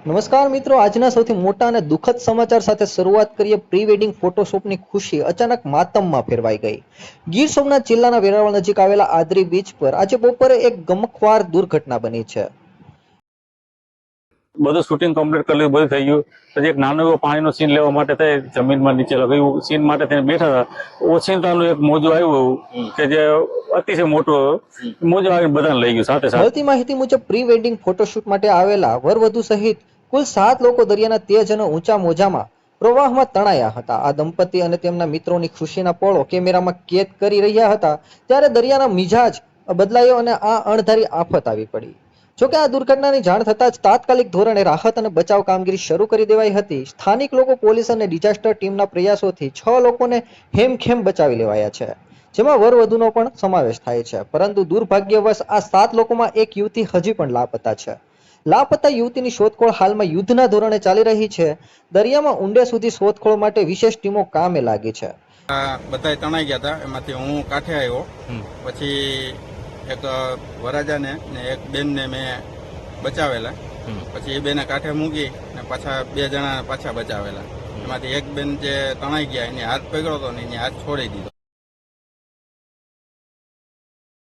નમસ્કાર મિત્રો, આજના સૌથી મોટા અને દુઃખદ સમાચાર સાથે શરૂઆત કરીએ. પ્રી વેડિંગ ફોટોશૂટની ખુશી અચાનક માતમમાં ફેરવાઈ ગઈ. ગીર સોમનાથ જિલ્લાના વેરાવળ નજીક આવેલા આદરી બીચ પર આજે બપોરે એક ગમખ્વાર દુર્ઘટના બની છે. બધું શૂટિંગ કમ્પ્લીટ કરી લીધું, બધું થઈ ગયું. પછી એક નાનો એવો પાણીનો સીન લેવા માટે થઈ જમીનમાં નીચે લગાવ્યું. સીન માટે તેને બેઠા હતા. ઓચિંતાનું એક મોજું આવ્યું કે જે અતિશય મોટું મોજું આવીને બધાને લઈ ગયું સાથે સાથે. મળતી માહિતી મુજબ પ્રી વેડિંગ ફોટોશૂટ માટે આવેલા વરવધુ સહિત કુલ 7 લોકો દરિયાના તેજ અને ઊંચા મોજામાં પ્રવાહમાં તણાયા હતા. આ દંપતી અને તેમના મિત્રોની ખુશીના પળો કેમેરામાં કેદ કરી રહ્યા હતા ત્યારે દરિયાના મિજાજ બદલાયો અને આ અણધારી આફત આવી પડી. જોકે આ દુર્ઘટનાની જાણ થતાં જ તાત્કાલિક ધોરણે રાહત અને બચાવ કામગીરી શરૂ કરી દેવાઈ હતી. સ્થાનિક લોકો, પોલીસ અને ડિઝાસ્ટર ટીમના પ્રયાસોથી 6 લોકોને હેમખેમ બચાવી લેવાયા છે, જેમાં વરવધુનો પણ સમાવેશ થાય છે. પરંતુ દુર્ભાગ્યવશ આ 7 લોકોમાં એક યુવતી હજી પણ લાપતા છે. લાપતા યુવતીની શોધખોળ હાલમાં યુદ્ધના ધોરણે ચાલી રહી છે. દરિયામાં ઊંડે સુધી શોધખોળ માટે વિશેષ ટીમો કામે લાગી છે. બધા તણાઈ ગયા હતા. એમાંથી હું કાંઠે આવ્યો. પછી એક વરાજાને ને એક બેનને મેં બચાવેલા. પછી એ બેને કાંઠે મૂકી ને પાછા 2 જણા પાછા બચાવેલા. એમાંથી એક બેન જે તણાઈ ગયા એને હાથ પકડ્યો હતો ને એને હાથ છોડી દીધો.